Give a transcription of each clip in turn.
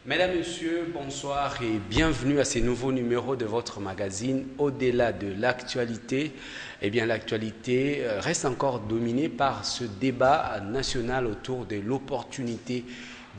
Mesdames, Messieurs, bonsoir et bienvenue à ces nouveaux numéros de votre magazine Au-delà de l'actualité. Eh bien, l'actualité reste encore dominée par ce débat national autour de l'opportunité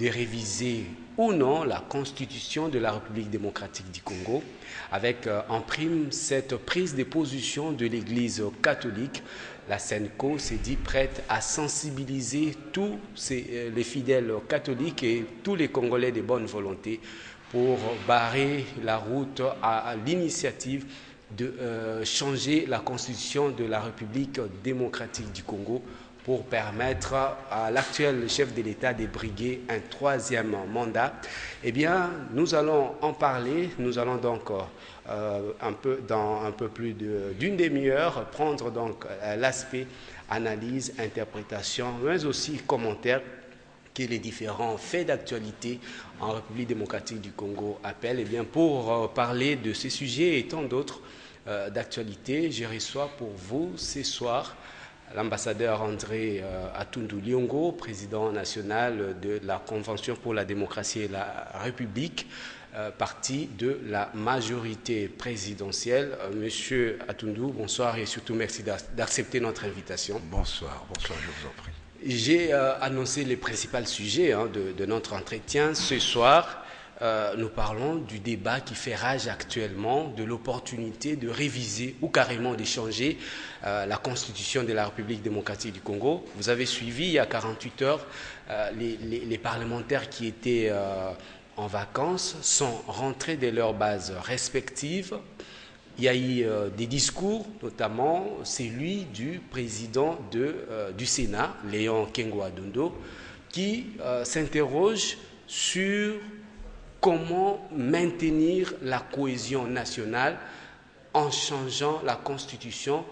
de réviser ou non la constitution de la République démocratique du Congo, avec en prime cette prise de position de l'Église catholique. La SENCO s'est dit prête à sensibiliser tous les fidèles catholiques et tous les Congolais de bonne volonté pour barrer la route à l'initiative de changer la constitution de la République démocratique du Congo pour permettre à l'actuel chef de l'État de briguer un troisième mandat. Eh bien, nous allons en parler. Nous allons donc dans un peu plus d'une demi-heure prendre donc l'aspect analyse, interprétation, mais aussi commentaires que les différents faits d'actualité en République démocratique du Congo appellent. Eh bien, pour parler de ces sujets et tant d'autres d'actualité, je reçois pour vous ce soir l'ambassadeur André Atundu Liongo, président national de la Convention pour la démocratie et la République, parti de la majorité présidentielle. Monsieur Atundu, bonsoir et surtout merci d'accepter notre invitation. Bonsoir, bonsoir, je vous en prie. J'ai annoncé les principaux sujets de notre entretien. Ce soir, nous parlons du débat qui fait rage actuellement, de l'opportunité de réviser ou carrément de changer la constitution de la République démocratique du Congo. Vous avez suivi il y a 48 heures les parlementaires qui étaient en vacances sont rentrés de leurs bases respectives. Il y a eu des discours, notamment celui du président du Sénat, Léon Kengo-Adondo, qui s'interroge sur comment maintenir la cohésion nationale en changeant la Constitution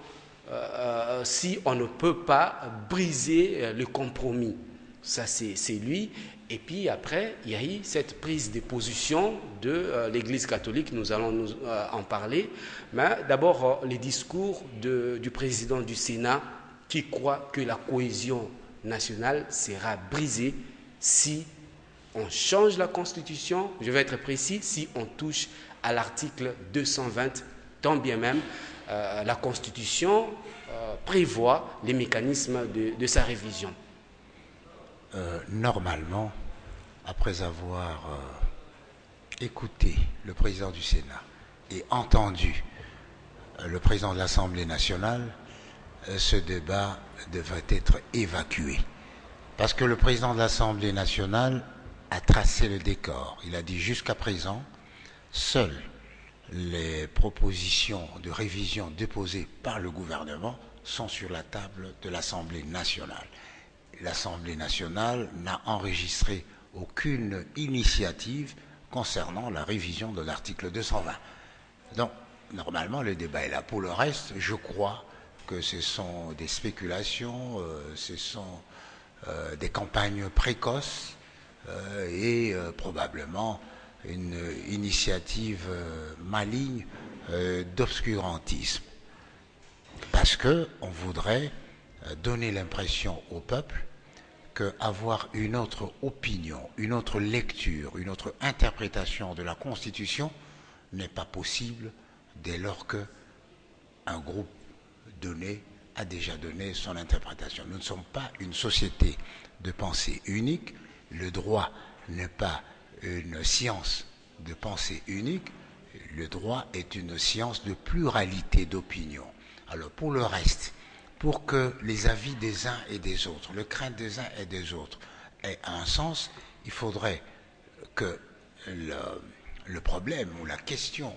si on ne peut pas briser le compromis. Ça, c'est lui. Et puis après, il y a eu cette prise de position de l'Église catholique, nous allons en parler. Mais d'abord, les discours du président du Sénat qui croit que la cohésion nationale sera brisée si on change la Constitution, je vais être précis, si on touche à l'article 220, tant bien même la Constitution prévoit les mécanismes de sa révision. Normalement, après avoir écouté le président du Sénat et entendu le président de l'Assemblée nationale, ce débat devrait être évacué. Parce que le président de l'Assemblée nationale a tracé le décor. Il a dit jusqu'à présent, seules les propositions de révision déposées par le gouvernement sont sur la table de l'Assemblée nationale. L'Assemblée nationale n'a enregistré aucune initiative concernant la révision de l'article 220. Donc, normalement, le débat est là. Pour le reste, je crois que ce sont des spéculations, ce sont des campagnes précoces et probablement une initiative maligne d'obscurantisme. Parce qu'on voudrait donner l'impression au peuple qu'avoir une autre opinion, une autre lecture, une autre interprétation de la Constitution n'est pas possible dès lors qu'un groupe donné a déjà donné son interprétation. Nous ne sommes pas une société de pensée unique. Le droit n'est pas une science de pensée unique. Le droit est une science de pluralité d'opinions. Alors pour le reste, pour que les avis des uns et des autres, le crainte des uns et des autres aient un sens, il faudrait que le problème ou la question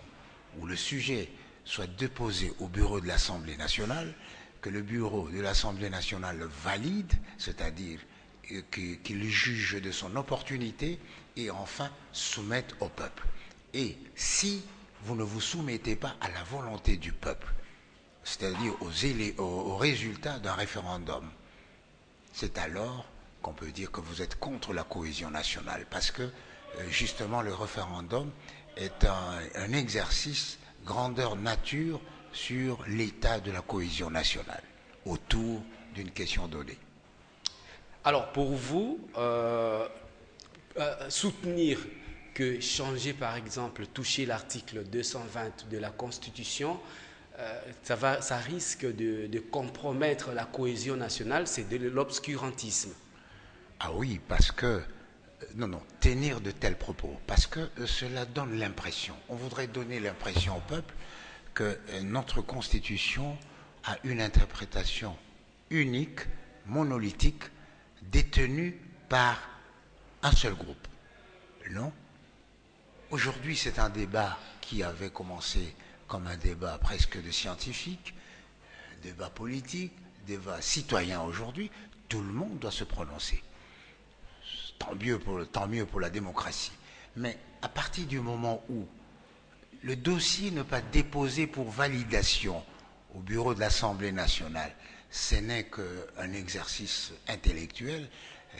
ou le sujet soit déposé au bureau de l'Assemblée nationale, que le bureau de l'Assemblée nationale le valide, c'est-à-dire qu'il juge de son opportunité et enfin soumette au peuple. Et si vous ne vous soumettez pas à la volonté du peuple, c'est-à-dire aux résultats d'un référendum, c'est alors qu'on peut dire que vous êtes contre la cohésion nationale, parce que justement le référendum est un exercice grandeur nature sur l'état de la cohésion nationale, autour d'une question donnée. Alors pour vous, soutenir que changer, par exemple, toucher l'article 220 de la Constitution, ça risque de compromettre la cohésion nationale, c'est de l'obscurantisme. Ah oui, parce que, non, non, tenir de tels propos, parce que cela donne l'impression, on voudrait donner l'impression au peuple que notre Constitution a une interprétation unique, monolithique, détenue par un seul groupe. Non. Aujourd'hui, c'est un débat qui avait commencé comme un débat presque de scientifique, débat politique, débat citoyen aujourd'hui. Tout le monde doit se prononcer. Tant mieux pour la démocratie. Mais à partir du moment où le dossier n'est pas déposé pour validation au bureau de l'Assemblée nationale, ce n'est qu'un exercice intellectuel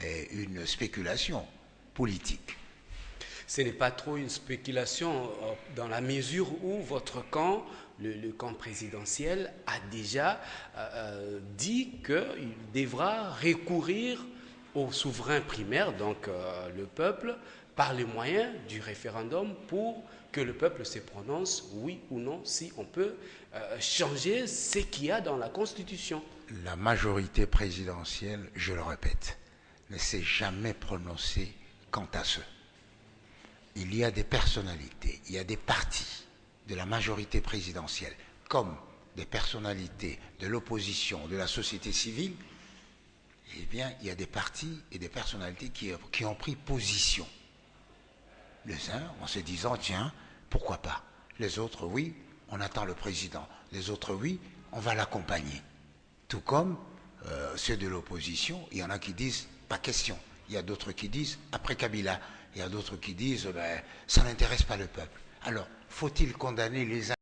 et une spéculation politique. Ce n'est pas trop une spéculation dans la mesure où votre camp, le camp présidentiel, a déjà dit qu'il devra recourir au souverain primaire, donc le peuple, par les moyens du référendum pour que le peuple se prononce oui ou non si on peut changer ce qu'il y a dans la Constitution. La majorité présidentielle, je le répète, ne s'est jamais prononcée quant à ce. Il y a des personnalités, il y a des partis de la majorité présidentielle, comme des personnalités de l'opposition, de la société civile. Eh bien, il y a des partis et des personnalités qui ont pris position. Les uns en se disant, tiens, pourquoi pas. Les autres, oui, on attend le président. Les autres, oui, on va l'accompagner. Tout comme ceux de l'opposition, il y en a qui disent, pas question. Il y a d'autres qui disent, après Kabila. Il y a d'autres qui disent, ben, ça n'intéresse pas le peuple. Alors, faut-il condamner les uns